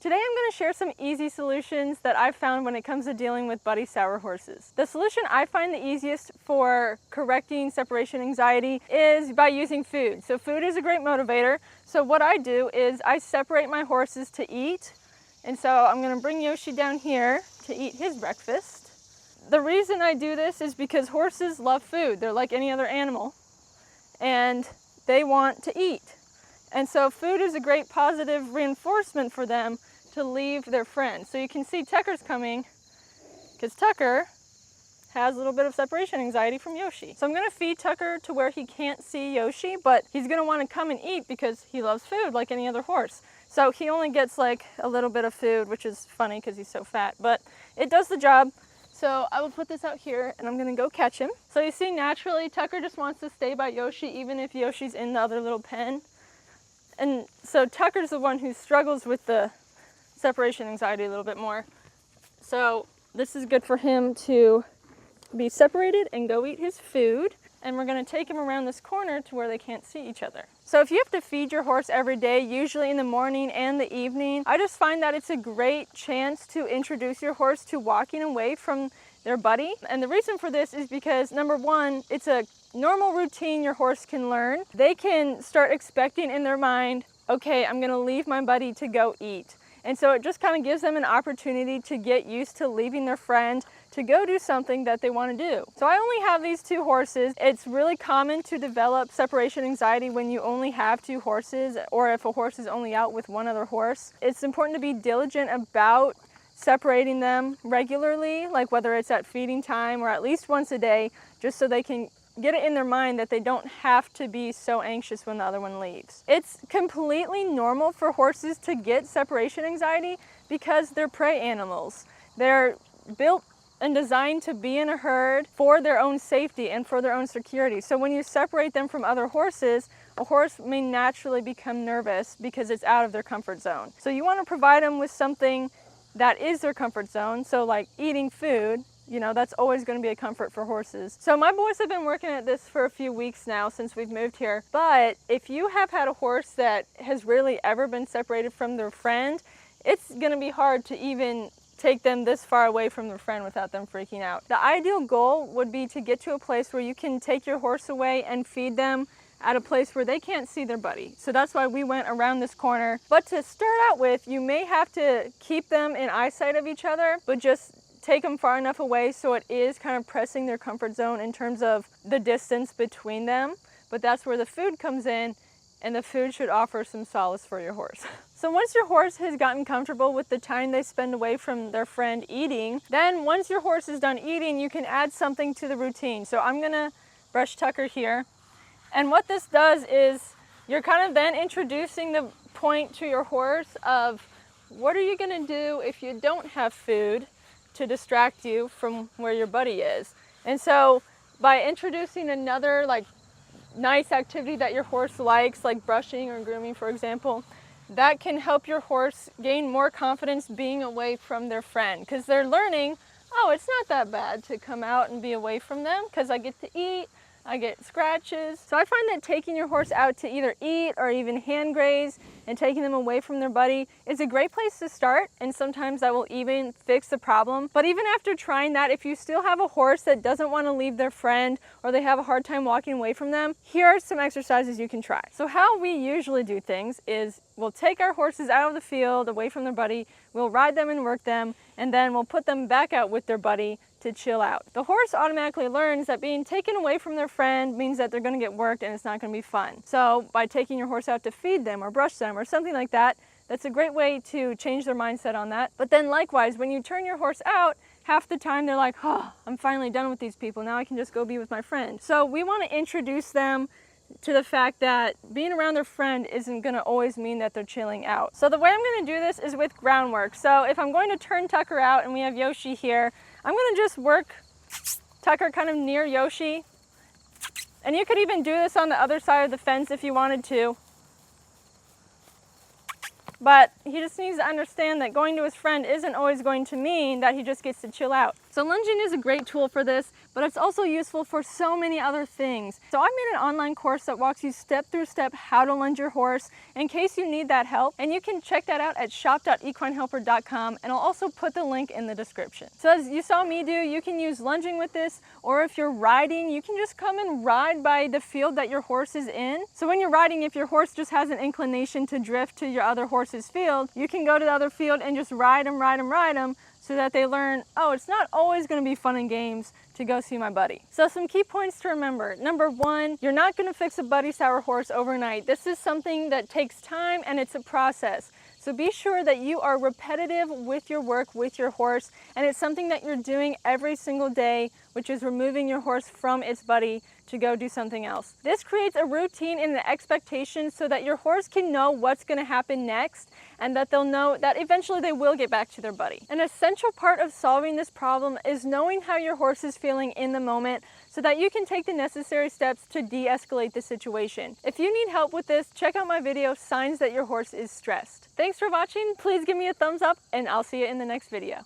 Today I'm going to share some easy solutions that I've found when it comes to dealing with buddy sour horses. The solution I find the easiest for correcting separation anxiety is by using food. So food is a great motivator. So what I do is I separate my horses to eat. And so I'm going to bring Yoshi down here to eat his breakfast. The reason I do this is because horses love food. They're like any other animal and they want to eat. And so food is a great positive reinforcement for them to leave their friends. So you can see Tucker's coming because Tucker has a little bit of separation anxiety from Yoshi. So I'm going to feed Tucker to where he can't see Yoshi, but he's going to want to come and eat because he loves food like any other horse. So he only gets like a little bit of food, which is funny because he's so fat, but it does the job. So I will put this out here and I'm going to go catch him. So you see, naturally Tucker just wants to stay by Yoshi even if Yoshi's in the other little pen. And so Tucker's the one who struggles with the separation anxiety a little bit more. So this is good for him to be separated and go eat his food. And we're going to take him around this corner to where they can't see each other. So if you have to feed your horse every day, usually in the morning and the evening, I just find that it's a great chance to introduce your horse to walking away from their buddy. And the reason for this is because, number one, it's a normal routine your horse can learn. They can start expecting in their mind, okay, I'm going to leave my buddy to go eat. And so it just kind of gives them an opportunity to get used to leaving their friend to go do something that they want to do. So I only have these two horses. It's really common to develop separation anxiety when you only have two horses, or if a horse is only out with one other horse. It's important to be diligent about separating them regularly, like whether it's at feeding time or at least once a day, just so they can get it in their mind that they don't have to be so anxious when the other one leaves. It's completely normal for horses to get separation anxiety because they're prey animals. They're built and designed to be in a herd for their own safety and for their own security. So when you separate them from other horses, a horse may naturally become nervous because it's out of their comfort zone. So you want to provide them with something that is their comfort zone. So like eating food, you know, that's always going to be a comfort for horses. So my boys have been working at this for a few weeks now since we've moved here. But if you have had a horse that has rarely ever been separated from their friend, it's going to be hard to even take them this far away from their friend without them freaking out. The ideal goal would be to get to a place where you can take your horse away and feed them at a place where they can't see their buddy. So that's why we went around this corner. But to start out with, you may have to keep them in eyesight of each other, but just take them far enough away so it is kind of pressing their comfort zone in terms of the distance between them. But that's where the food comes in, and the food should offer some solace for your horse. So once your horse has gotten comfortable with the time they spend away from their friend eating, then once your horse is done eating, you can add something to the routine. So I'm gonna brush Tucker here. And what this does is you're kind of then introducing the point to your horse of what are you gonna do if you don't have food to distract you from where your buddy is. And so by introducing another like nice activity that your horse likes, like brushing or grooming, for example, that can help your horse gain more confidence being away from their friend, because they're learning, oh, it's not that bad to come out and be away from them because I get to eat, I get scratches. So I find that taking your horse out to either eat or even hand graze and taking them away from their buddy is a great place to start, and sometimes that will even fix the problem. But even after trying that, if you still have a horse that doesn't want to leave their friend or they have a hard time walking away from them, here are some exercises you can try. So how we usually do things is we'll take our horses out of the field away from their buddy, we'll ride them and work them, and then we'll put them back out with their buddy to chill out. The horse automatically learns that being taken away from their friend means that they're going to get worked and it's not going to be fun. So by taking your horse out to feed them or brush them or something like that, that's a great way to change their mindset on that. But then likewise, when you turn your horse out, half the time they're like, oh, I'm finally done with these people. Now I can just go be with my friend. So we want to introduce them to the fact that being around their friend isn't going to always mean that they're chilling out. So the way I'm going to do this is with groundwork. So if I'm going to turn Tucker out and we have Yoshi here, I'm going to just work Tucker kind of near Yoshi. And you could even do this on the other side of the fence if you wanted to. but he just needs to understand that going to his friend isn't always going to mean that he just gets to chill out. So lunging is a great tool for this, but it's also useful for so many other things. So I made an online course that walks you step through step how to lunge your horse in case you need that help, and you can check that out at shop.equinehelper.com, and I'll also put the link in the description. So as you saw me do, you can use lunging with this, or if you're riding, you can just come and ride by the field that your horse is in. So when you're riding, if your horse just has an inclination to drift to your other horse's field, you can go to the other field and just ride them, so that they learn, oh, it's not always going to be fun and games to go see my buddy. So some key points to remember. Number one, you're not going to fix a Buddy Sour horse overnight. This is something that takes time and it's a process. So be sure that you are repetitive with your work with your horse, and it's something that you're doing every single day, which is removing your horse from its buddy to go do something else. This creates a routine and an expectation so that your horse can know what's going to happen next, and that they'll know that eventually they will get back to their buddy. An essential part of solving this problem is knowing how your horse is feeling in the moment so that you can take the necessary steps to de-escalate the situation. If you need help with this, check out my video, Signs That Your Horse is Stressed. Thanks for watching. Please give me a thumbs up, and I'll see you in the next video.